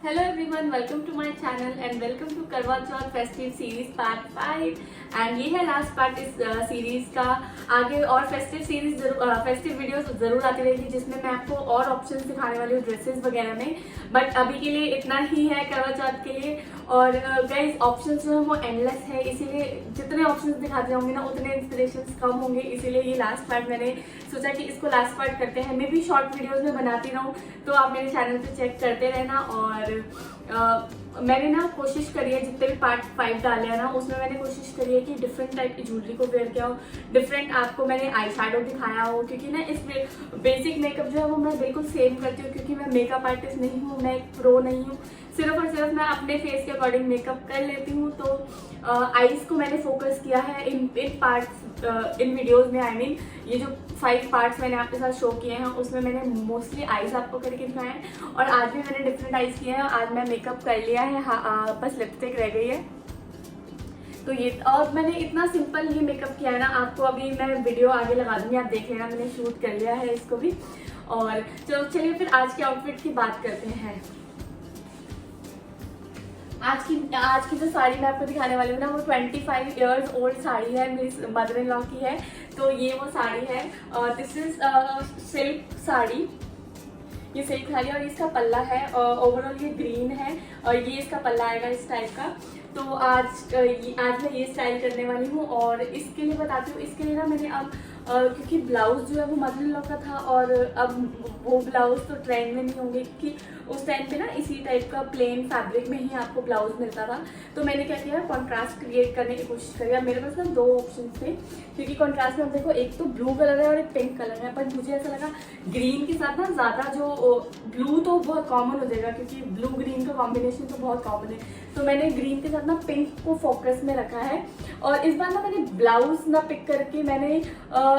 Hello everyone, welcome to my channel and welcome to Karva Chauth festive series part 5। And ये है last part इस series का। आगे और फेस्टिव वीडियोस जरूर आती रहेगी जिसमें मैं आपको और ऑप्शंस दिखाने वाली हूँ ड्रेसेस वगैरह में। बट अभी के लिए इतना ही है करवा चौथ के लिए। और गाइस ऑप्शंस जो है वो एंडलेस है, इसीलिए जितने ऑप्शंस दिखाते होंगे ना उतने इंस्पिरेशंस कम होंगे। इसीलिए ये लास्ट पार्ट मैंने सोचा कि इसको लास्ट पार्ट करते हैं। मैं भी शॉर्ट वीडियोस में बनाती रहूँ, तो आप मेरे चैनल पे चेक करते रहना। और मैंने ना कोशिश करी है, जितने भी पार्ट 5 डाले हैं ना उसमें मैंने कोशिश करी है कि डिफरेंट टाइप की ज्वेलरी को वेयर किया हो, डिफरेंट आपको मैंने आई शैडो दिखाया हो। क्योंकि ना इस बेसिक मेकअप जो है वो मैं बिल्कुल सेम करती हूँ, क्योंकि मैं मेकअप आर्टिस्ट नहीं हूँ, मैं एक प्रो नहीं हूँ। सिर्फ और सिर्फ मैं अपने फेस के अकॉर्डिंग मेकअप कर लेती हूँ। तो आईज को मैंने फोकस किया है इन पार्ट्स, इन वीडियोस में। आई मीन ये जो 5 पार्ट्स मैंने आपके साथ शो किए हैं उसमें मैंने मोस्टली आईज आपको करके दिखाए हैं। और आज भी मैंने डिफरेंट आईज किए हैं। आज मैं मेकअप कर लिया है, बस लिपस्टिक रह गई है। तो ये और मैंने इतना सिंपल ये मेकअप किया है ना, आपको अभी मैं वीडियो आगे लगा दूंगी, आप देख लेना, मैंने शूट कर लिया है इसको भी। और चलिए फिर आज के आउटफिट की बात करते हैं। आज की जो साड़ी मैं आपको दिखाने वाली हूँ ना वो 25 इयर्स ओल्ड साड़ी है, मेरी मदर इन लॉ की है। तो ये वो साड़ी है, दिस इज सिल्क साड़ी। ये सिल्क साड़ी और इसका पल्ला है, ओवरऑल ये ग्रीन है और ये इसका पल्ला आएगा इस टाइप का। तो आज मैं ये स्टाइल करने वाली हूँ। और इसके लिए बताती हूँ, इसके लिए ना मैंने अब क्योंकि ब्लाउज जो है वो मदर इन लॉ का था और अब वो ब्लाउज तो ट्रेंड में नहीं होंगे, क्योंकि उस टाइम पे ना इसी टाइप का प्लेन फैब्रिक में ही आपको ब्लाउज मिलता था। तो मैंने क्या किया, कॉन्ट्रास्ट क्रिएट करने की कोशिश करी। अब मेरे पास ना 2 ऑप्शन थे, क्योंकि कॉन्ट्रास्ट में देखो एक तो ब्लू कलर है और एक पिंक कलर है। पर मुझे ऐसा लगा ग्रीन के साथ ना ज़्यादा जो ब्लू तो बहुत कॉमन हो जाएगा, क्योंकि ब्लू ग्रीन का कॉम्बिनेशन तो बहुत कॉमन है। तो मैंने ग्रीन के साथ ना पिंक को फोकस में रखा है। और इस बार ना मैंने ब्लाउज ना पिक करके मैंने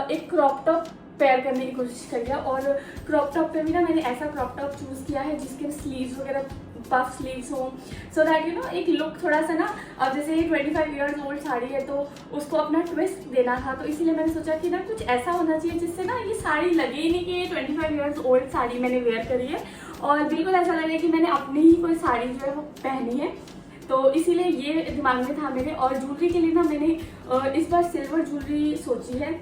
एक क्रॉप टॉप पेयर करने की कोशिश करी है। और क्रॉप टॉप पे भी ना मैंने ऐसा क्रॉप टॉप चूज किया है जिसके स्लीव्स वगैरह पफ स्लीव्स हो, सो दैट यू नो एक लुक थोड़ा सा ना, अब जैसे ये 25 इयर्स ओल्ड साड़ी है तो उसको अपना ट्विस्ट देना था। तो इसीलिए मैंने सोचा कि ना कुछ ऐसा होना चाहिए जिससे ना ये साड़ी लगे ही नहीं कि ये 25 इयर्स ओल्ड साड़ी मैंने वेयर करी है, और बिल्कुल ऐसा लगे कि मैंने अपनी ही कोई साड़ी जो है वो पहनी है। तो इसीलिए ये दिमाग में था मेरे। और ज्वेलरी के लिए ना मैंने इस बार सिल्वर ज्वेलरी सोची है,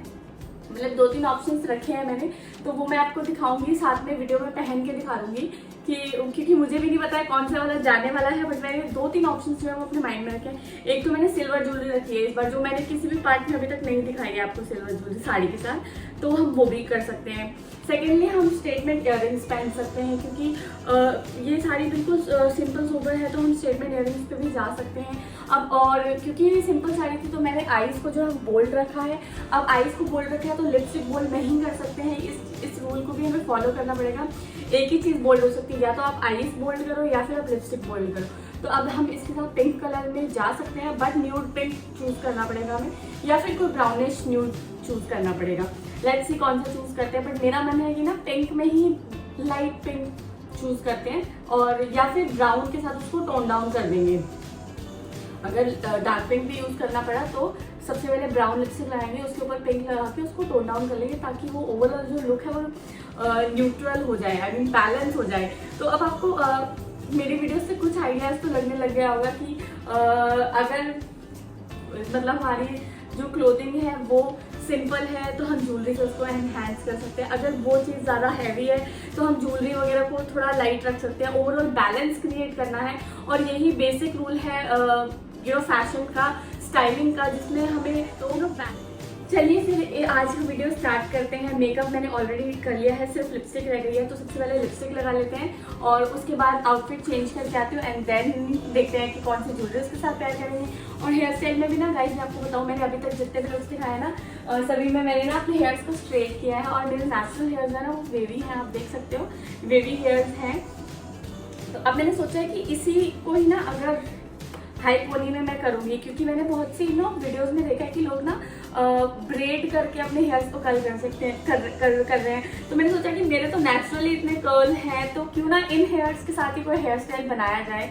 मतलब 2-3 ऑप्शंस रखे हैं मैंने। तो वो मैं आपको दिखाऊंगी, साथ में वीडियो में पहन के दिखा दूंगी कि, क्योंकि मुझे भी नहीं पता है कौन सा वाला जाने वाला है। बट मैंने 2-3 ऑप्शंस जो है वो अपने माइंड में रखे हैं। एक तो मैंने सिल्वर ज्वेलरी रखी है इस बार, जो मैंने किसी भी पार्ट में अभी तक नहीं दिखाई है आपको सिल्वर ज्वेलरी साड़ी के साथ, तो हम वो भी कर सकते हैं। सेकेंडली हम स्टेटमेंट इयररिंग्स पहन सकते हैं, क्योंकि ये साड़ी बिल्कुल सिंपल सोबर है, तो हम स्टेटमेंट इयररिंग्स पे भी जा सकते हैं। अब और क्योंकि ये सिंपल साड़ी थी तो मैंने आईज को जो है बोल्ड रखा है। अब आईज को बोल्ड रखा है तो लिपस्टिक बोल्ड नहीं कर सकते हैं, इस रूल को भी हमें फॉलो करना पड़ेगा। एक ही चीज़ बोल्ड हो सकती है, या तो आप आईज बोल्ड करो या फिर आप लिपस्टिक बोल्ड करो। तो अब हम इसके साथ पिंक कलर में जा सकते हैं, बट न्यूड पिंक चूज करना पड़ेगा हमें, या फिर कोई ब्राउनिश न्यूड चूज करना पड़ेगा। लेट्स सी कौन सा चूज करते हैं। बट मेरा मन है कि ना पिंक में ही लाइट पिंक चूज करते हैं, और या फिर ब्राउन के साथ उसको टोन डाउन कर देंगे। अगर डार्क पिंक भी यूज करना पड़ा तो सबसे पहले ब्राउन लिपस्टिक लगाएंगे, उसके ऊपर पिंक लगा के उसको टोन डाउन कर लेंगे, ताकि वो ओवरऑल जो लुक है वो न्यूट्रल हो जाए, आई मीन बैलेंस हो जाए। तो अब आपको मेरी वीडियो से कुछ आइडियाज तो लगने लग गया होगा कि अगर मतलब हमारी जो क्लोथिंग है वो सिंपल है तो हम ज्वेलरी से उसको एनहांस कर सकते हैं। अगर वो चीज़ ज़्यादा हैवी है तो हम ज्वेलरी वगैरह को थोड़ा लाइट रख सकते हैं। ओवरऑल बैलेंस क्रिएट करना है, और यही बेसिक रूल है फैशन का, स्टाइलिंग का, जिसमें हमें दोनों चलिए फिर आज का वीडियो स्टार्ट करते हैं। मेकअप मैंने ऑलरेडी कर लिया है, सिर्फ लिपस्टिक रह गई है। तो सबसे पहले लिपस्टिक लगा लेते हैं और उसके बाद आउटफिट चेंज करके आती हूँ, एंड देन देखते हैं कि कौन सी ज्वेलरी उसके साथ पेयर करेंगे। और हेयर स्टाइल में भी ना गाइस, मैं आपको बताऊँ, मैंने अभी तक जितने भी लुक्स दिखाए ना सभी में मैंने ना अपने हेयर्स को स्ट्रेट किया है, और मेरे नेचुरल हेयर्स है ना वो वेवी हैं, आप देख सकते हो वेवी हेयर्स हैं। तो अब मैंने सोचा है कि इसी को ही ना अगर हाई पोनी में मैं करूँगी, क्योंकि मैंने बहुत सी वीडियोस में देखा है कि लोग ना ब्रेड करके अपने हेयर्स को कर्ल कर सकते हैं, कर रहे हैं। तो मैंने सोचा कि मेरे तो नेचुरली इतने कर्ल हैं, तो क्यों ना इन हेयर्स के साथ ही कोई हेयर स्टाइल बनाया जाए।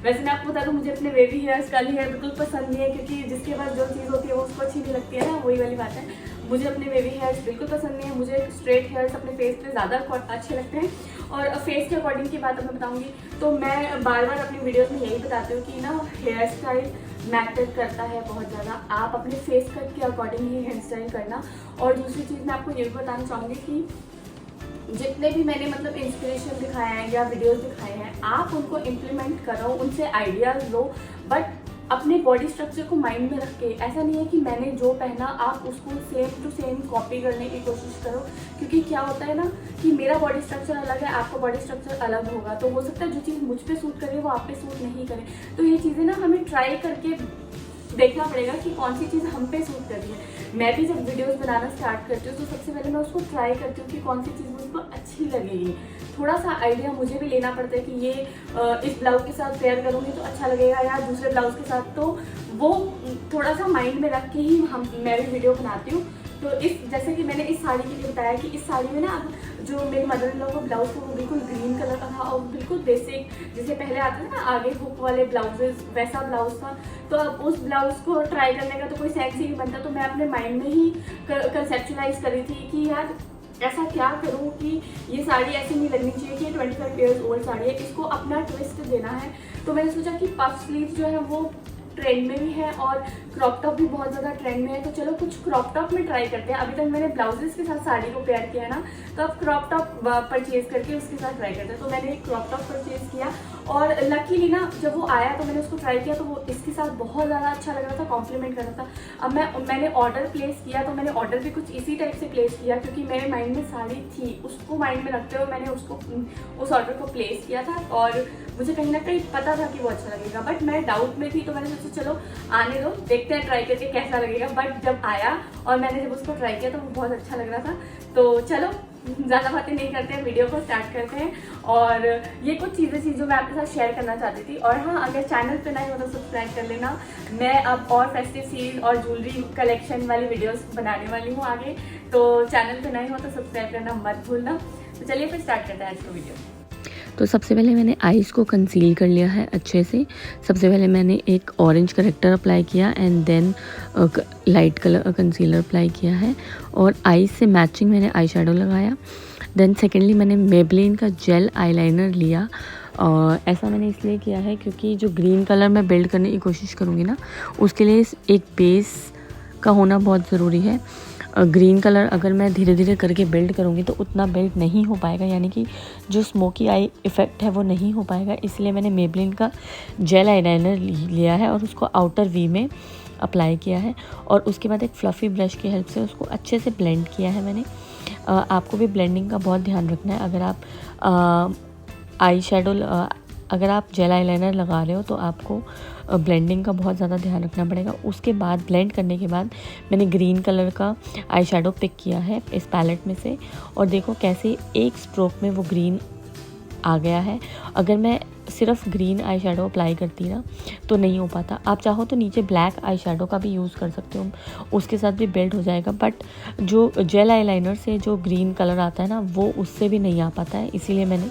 वैसे मैं आपको बता दूँ, मुझे अपने बेबी हेयर्स कर्ली हेयर बिल्कुल पसंद नहीं है, क्योंकि जिसके पास जो चीज़ होती है वो उसको अच्छी नहीं लगती है ना, वही वाली बात है। मुझे अपने वेवी हेयर्स बिल्कुल पसंद नहीं है, मुझे स्ट्रेट हेयर्स अपने फेस पे ज़्यादा अच्छे लगते हैं। और फेस के अकॉर्डिंग की बात मैं बताऊंगी तो मैं बार बार अपनी वीडियोस में यही बताती हूँ कि ना हेयर स्टाइल मैटर करता है बहुत ज़्यादा। आप अपने फेस कट के अकॉर्डिंग ही हेयर स्टाइल करना। और दूसरी चीज़ मैं आपको ये भी बताना चाहूँगी कि जितने भी मैंने मतलब इंस्पिरेशन दिखाए हैं या वीडियोस दिखाए हैं, आप उनको इम्प्लीमेंट करो, उनसे आइडियाज़ लो, बट अपने बॉडी स्ट्रक्चर को माइंड में रख के। ऐसा नहीं है कि मैंने जो पहना आप उसको सेम टू सेम कॉपी करने की कोशिश करो, क्योंकि क्या होता है ना कि मेरा बॉडी स्ट्रक्चर अलग है, आपका बॉडी स्ट्रक्चर अलग होगा, तो हो सकता है जो चीज़ मुझ पे सूट करे वो आप पे सूट नहीं करे। तो ये चीज़ें ना हमें ट्राई करके देखना पड़ेगा कि कौन सी चीज़ हम पे सूट कर रही है। मैं भी जब वीडियोस बनाना स्टार्ट करती हूँ तो सबसे पहले मैं उसको ट्राई करती हूँ कि कौन सी चीज़ मुझको अच्छी लगेगी। थोड़ा सा आइडिया मुझे भी लेना पड़ता है कि ये इस ब्लाउज के साथ पेयर करूँगी तो अच्छा लगेगा या दूसरे ब्लाउज के साथ, तो वो थोड़ा सा माइंड में रख के ही मैं भी वीडियो बनाती हूँ। तो इस जैसे कि मैंने इस साड़ी के लिए बताया कि इस साड़ी में ना अब जो मेरी मदर इन लॉ का ब्लाउज था वो बिल्कुल ग्रीन कलर का था और बिल्कुल बेसिक, जैसे पहले आता था ना आगे हुक वाले ब्लाउजेस, वैसा ब्लाउज था। तो अब उस ब्लाउज को ट्राई करने का तो कोई सेंस ही नहीं बनता, तो मैं अपने माइंड में ही कंसेप्चुलाइज करी थी कि यार ऐसा क्या करूँ कि ये साड़ी ऐसी नहीं लगनी चाहिए कि 25 ईयर्स ओल्ड साड़ी है, इसको अपना ट्विस्ट देना है। तो मैंने सोचा कि पफ स्लीव जो है वो ट्रेंड में भी है और क्रॉप टॉप भी बहुत ज़्यादा ट्रेंड में है, तो चलो कुछ क्रॉप टॉप में ट्राई करते हैं। अभी तक मैंने ब्लाउजेस के साथ साड़ी को पेयर किया है ना, तो अब क्रॉप टॉप परचेज करके उसके साथ ट्राई करते हैं। तो मैंने एक क्रॉप टॉप परचेज किया और लकीली ना जब वो आया तो मैंने उसको ट्राई किया तो वो इसके साथ बहुत ज़्यादा अच्छा लग रहा था, कॉम्प्लीमेंट कर रहा था। अब मैंने ऑर्डर प्लेस किया तो मैंने ऑर्डर भी कुछ इसी टाइप से प्लेस किया, क्योंकि मेरे माइंड में साड़ी थी, उसको माइंड में रखते हुए मैंने उसको उस ऑर्डर को प्लेस किया था और मुझे कहीं ना कहीं पता था कि वो अच्छा लगेगा, बट मैं डाउट में थी। तो मैंने सोचा चलो आने दो, देखते हैं ट्राई करके कैसा लगेगा। बट जब आया और मैंने जब उसको ट्राई किया तो वो बहुत अच्छा लग रहा था। तो चलो ज़्यादा बातें नहीं करते हैं, वीडियो को स्टार्ट करते हैं। और ये कुछ चीज़ें थी जो मैं आपके साथ शेयर करना चाहती थी। और हाँ, अगर चैनल पे नए हो तो सब्सक्राइब कर लेना। मैं अब और फेस्टिव सीरीज और ज्वेलरी कलेक्शन वाली वीडियोस बनाने वाली हूँ आगे, तो चैनल पे नए हो तो सब्सक्राइब करना मत भूलना। तो चलिए फिर स्टार्ट करते हैं आज का वीडियो। तो सबसे पहले मैंने आईज़ को कंसील कर लिया है अच्छे से। सबसे पहले मैंने एक ऑरेंज करेक्टर अप्लाई किया and then light colour concealer apply किया है और आईज़ से मैचिंग मैंने आई शेडो लगाया। देन सेकेंडली मैंने मेबलिन का जेल आईलाइनर लिया और ऐसा मैंने इसलिए किया है क्योंकि जो ग्रीन कलर मैं बिल्ड करने की कोशिश करूँगी ना, उसके लिए एक बेस का होना बहुत ज़रूरी है। ग्रीन कलर अगर मैं धीरे धीरे करके बिल्ड करूँगी तो उतना बिल्ड नहीं हो पाएगा, यानी कि जो स्मोकी आई इफ़ेक्ट है वो नहीं हो पाएगा। इसलिए मैंने मेबलिन का जेल आईलाइनर लिया है और उसको आउटर वी में अप्लाई किया है और उसके बाद एक फ्लफ़ी ब्रश की हेल्प से उसको अच्छे से ब्लेंड किया है मैंने। आपको भी ब्लेंडिंग का बहुत ध्यान रखना है। अगर आप आई शेडो अगर आप जेल आईलाइनर लगा रहे हो तो आपको ब्लेंडिंग का बहुत ज़्यादा ध्यान रखना पड़ेगा। उसके बाद ब्लेंड करने के बाद मैंने ग्रीन कलर का आई शेडो पिक किया है इस पैलेट में से और देखो कैसे एक स्ट्रोक में वो ग्रीन आ गया है। अगर मैं सिर्फ ग्रीन आई शेडो अप्लाई करती ना तो नहीं हो पाता। आप चाहो तो नीचे ब्लैक आई शेडो का भी यूज़ कर सकते हो, उसके साथ भी बिल्ड हो जाएगा, बट जो जेल आईलाइनर से जो ग्रीन कलर आता है ना वो उससे भी नहीं आ पाता है। इसीलिए मैंने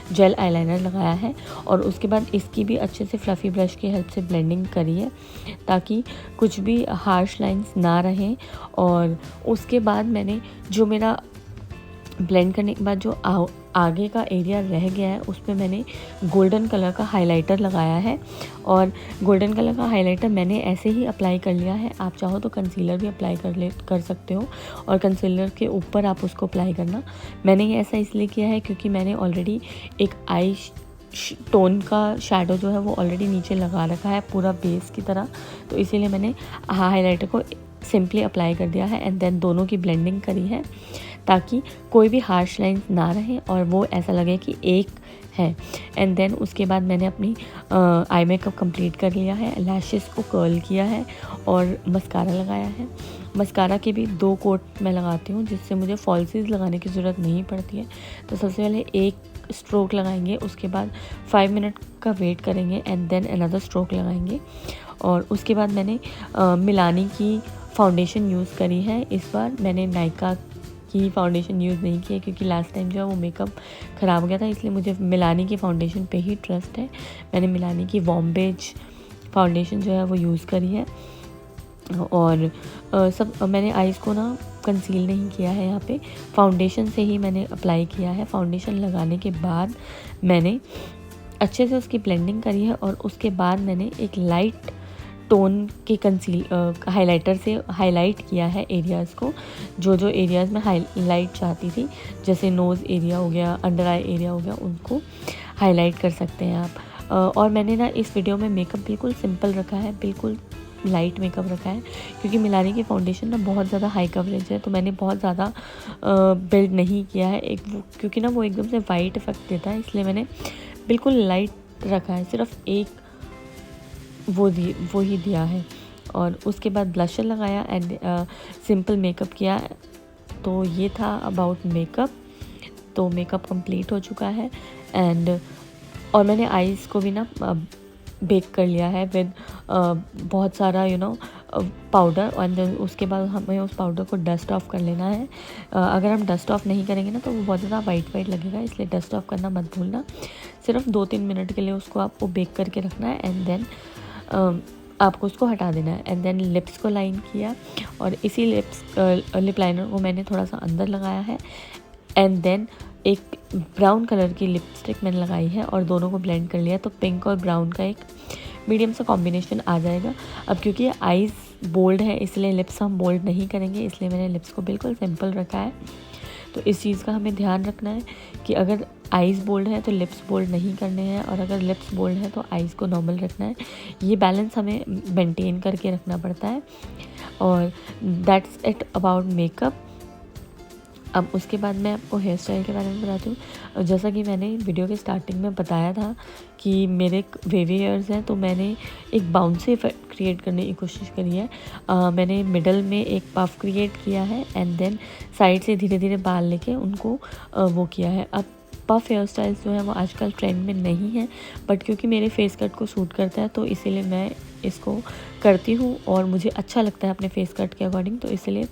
जेल आईलाइनर लगाया है और उसके बाद इसकी भी अच्छे से फ्लफ़ी ब्रश की हेल्प से ब्लेंडिंग करी है ताकि कुछ भी हार्श लाइंस ना रहें। और उसके बाद मैंने जो मेरा ब्लेंड करने के बाद जो आगे का एरिया रह गया है उस पर मैंने गोल्डन कलर का हाइलाइटर लगाया है और गोल्डन कलर का हाइलाइटर मैंने ऐसे ही अप्लाई कर लिया है। आप चाहो तो कंसीलर भी अप्लाई कर सकते हो और कंसीलर के ऊपर आप उसको अप्लाई करना। मैंने ये ऐसा इसलिए किया है क्योंकि मैंने ऑलरेडी एक आई टोन का शैडो जो है वो ऑलरेडी नीचे लगा रखा है पूरा बेस की तरह, तो इसीलिए मैंने हाइलाइटर को सिंपली अप्लाई कर दिया है एंड देन दोनों की ब्लेंडिंग करी है ताकि कोई भी हार्श लाइन ना रहे और वो ऐसा लगे कि एक है। एंड देन उसके बाद मैंने अपनी आई मेकअप कंप्लीट कर लिया है, लैशेस को कर्ल किया है और मस्कारा लगाया है। मस्कारा के भी 2 कोट मैं लगाती हूँ जिससे मुझे फॉल्सीज लगाने की ज़रूरत नहीं पड़ती है। तो सबसे पहले एक स्ट्रोक लगाएंगे, उसके बाद 5 मिनट का वेट करेंगे एंड देन अनदर स्ट्रोक लगाएंगे। और उसके बाद मैंने मिलानी की फाउंडेशन यूज़ करी है। इस बार मैंने नायका की फाउंडेशन यूज़ नहीं की है क्योंकि लास्ट टाइम जो है वो मेकअप ख़राब हो गया था, इसलिए मुझे मिलानी की फाउंडेशन पे ही ट्रस्ट है। मैंने मिलानी की वॉम बेज फाउंडेशन जो है वो यूज़ करी है और सब मैंने आईज़ को ना कंसील नहीं किया है, यहाँ पे फाउंडेशन से ही मैंने अप्लाई किया है। फाउंडेशन लगाने के बाद मैंने अच्छे से उसकी ब्लेंडिंग करी है और उसके बाद मैंने एक लाइट टोन के हाइलाइटर से हाईलाइट किया है एरियाज़ को, जो एरियाज़ में हाईलाइट चाहती थी, जैसे नोज़ एरिया हो गया, अंडर आई एरिया हो गया, उनको हाईलाइट कर सकते हैं आप। और मैंने ना इस वीडियो में मेकअप बिल्कुल सिंपल रखा है, बिल्कुल लाइट मेकअप रखा है, क्योंकि मिलानी की फाउंडेशन ना बहुत ज़्यादा हाई कवरेज है, तो मैंने बहुत ज़्यादा बिल्ड नहीं किया है क्योंकि ना वो एकदम से वाइट इफेक्ट देता है, इसलिए मैंने बिल्कुल लाइट रखा है, सिर्फ एक वो ही दिया है। और उसके बाद ब्लशर लगाया एंड सिंपल मेकअप किया। तो ये था अबाउट मेकअप। तो मेकअप कंप्लीट हो चुका है एंड और मैंने आईज़ को भी ना बेक कर लिया है विद बहुत सारा पाउडर, और उसके बाद हमें उस पाउडर को डस्ट ऑफ कर लेना है। अगर हम डस्ट ऑफ नहीं करेंगे ना तो वो बहुत ज़्यादा वाइट लगेगा, इसलिए डस्ट ऑफ करना मत भूलना। सिर्फ 2-3 मिनट के लिए उसको आपको बेक करके रखना है एंड देन आपको उसको हटा देना है। एंड देन लिप्स को लाइन किया और इसी लिप लाइनर को मैंने थोड़ा सा अंदर लगाया है एंड देन एक ब्राउन कलर की लिपस्टिक मैंने लगाई है और दोनों को ब्लेंड कर लिया, तो पिंक और ब्राउन का एक मीडियम सा कॉम्बिनेशन आ जाएगा। अब क्योंकि आईज़ बोल्ड है इसलिए लिप्स हम बोल्ड नहीं करेंगे, इसलिए मैंने लिप्स को बिल्कुल सिंपल रखा है। तो इस चीज़ का हमें ध्यान रखना है कि अगर आईज़ बोल्ड है तो लिप्स बोल्ड नहीं करने हैं, और अगर लिप्स बोल्ड है तो आईज़ को नॉर्मल रखना है। ये बैलेंस हमें मेंटेन करके रखना पड़ता है। और दैट्स इट अबाउट मेकअप। अब उसके बाद मैं आपको हेयर स्टाइल के बारे में बताती हूँ। जैसा कि मैंने वीडियो के स्टार्टिंग में बताया था कि मेरे वेवी हेयर्स हैं, तो मैंने एक बाउंसी इफेक्ट क्रिएट करने की कोशिश करी है। मैंने मिडल में एक पफ क्रिएट किया है एंड देन साइड से धीरे धीरे बाल लेके उनको वो किया है। अब पफ हेयर स्टाइल्स जो है वो आजकल ट्रेंड में नहीं है, बट क्योंकि मेरे फेस कट को सूट करता है तो इसीलिए मैं इसको करती हूँ और मुझे अच्छा लगता है अपने फेस कट के अकॉर्डिंग, तो इसलिए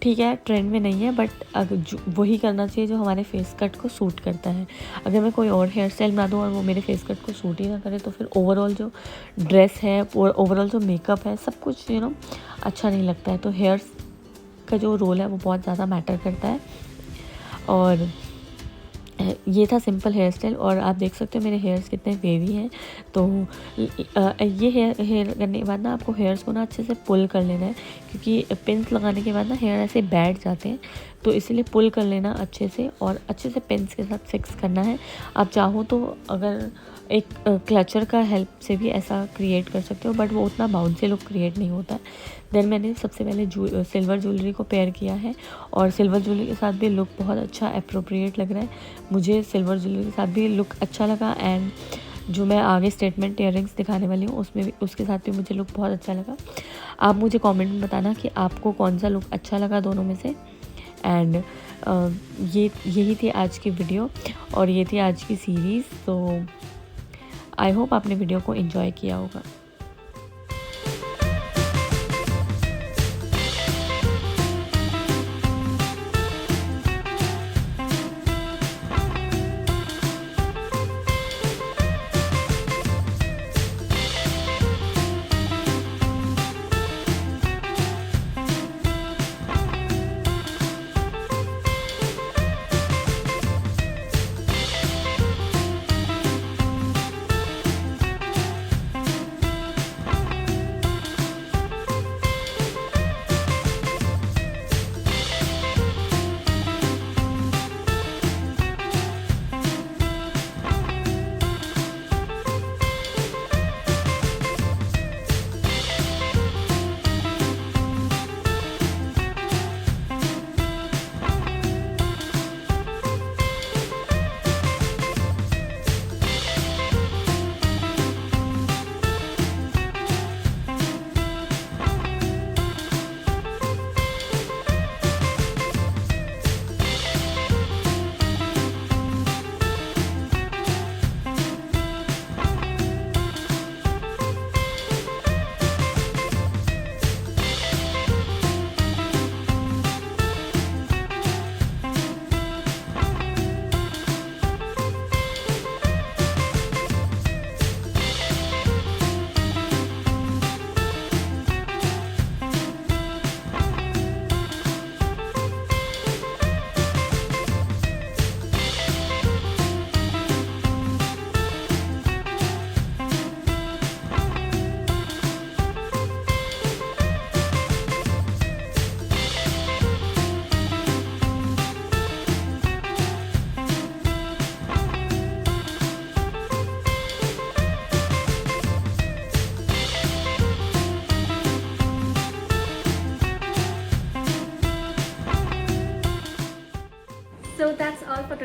ठीक है, ट्रेंड में नहीं है, बट अगर वही करना चाहिए जो हमारे फेस कट को सूट करता है। अगर मैं कोई और हेयर स्टाइल बना दूँ और वो मेरे फेस कट को सूट ही ना करे तो फिर ओवरऑल जो ड्रेस है और ओवरऑल जो मेकअप है सब कुछ अच्छा नहीं लगता है। तो हेयर्स का जो रोल है वो बहुत ज़्यादा मैटर करता है। और ये था सिंपल हेयर स्टाइल और आप देख सकते हो मेरे हेयर्स कितने वेवी हैं। तो ये हेयर करने के बाद ना आपको हेयर्स को ना अच्छे से पुल कर लेना है, क्योंकि पिन्स लगाने के बाद ना हेयर ऐसे बैठ जाते हैं, तो इसलिए पुल कर लेना अच्छे से और अच्छे से पिन्स के साथ फिक्स करना है। आप चाहो तो अगर एक क्लचर का हेल्प से भी ऐसा क्रिएट कर सकते हो, बट वो उतना बाउंसी लुक क्रिएट नहीं होता है। देन मैंने सबसे पहले सिल्वर ज्वेलरी को पेयर किया है और सिल्वर ज्वेलरी के साथ भी लुक बहुत अच्छा अप्रोप्रिएट लग रहा है। मुझे सिल्वर ज्वेलरी के साथ भी लुक अच्छा लगा एंड जो मैं आगे स्टेटमेंट इयररिंग्स दिखाने वाली हूँ उसमें भी उसके साथ भी मुझे लुक बहुत अच्छा लगा। आप मुझे कमेंट में बताना कि आपको कौन सा लुक अच्छा लगा दोनों में से। एंड यही थी आज की वीडियो और ये थी आज की सीरीज़। तो आई होप आपने वीडियो को एंजॉय किया होगा।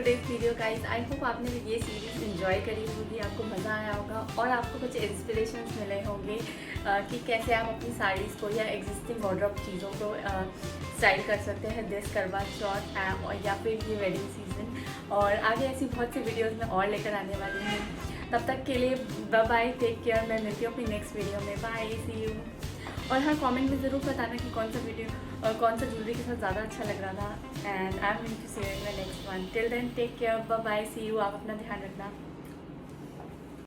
Today's video guys. I hope आपने ये सीरीज़ एंजॉय करी होगी, आपको मज़ा आया होगा और आपको कुछ इंस्पिरेशंस मिले होंगे कि कैसे आप अपनी साड़ीज़ को या एग्जिस्टिंग वार्डरोब चीज़ों को स्टाइल कर सकते हैं दिस करवा चौथ या फिर ये वेडिंग सीजन। और आगे ऐसी बहुत सी वीडियोज़ में और लेकर आने वाली हूँ। तब तक के लिए बाय बाय, टेक केयर। मैं मिलती हूँ अपनी नेक्स्ट वीडियो में। Bye, see you. और हाँ, कमेंट में ज़रूर बताना कि कौन सा वीडियो कौन सा ज्वेलरी के साथ ज़्यादा अच्छा लग रहा था। And I am going to see you in my next one. Till then take care, bye bye, see you. आप अपना ध्यान रखना।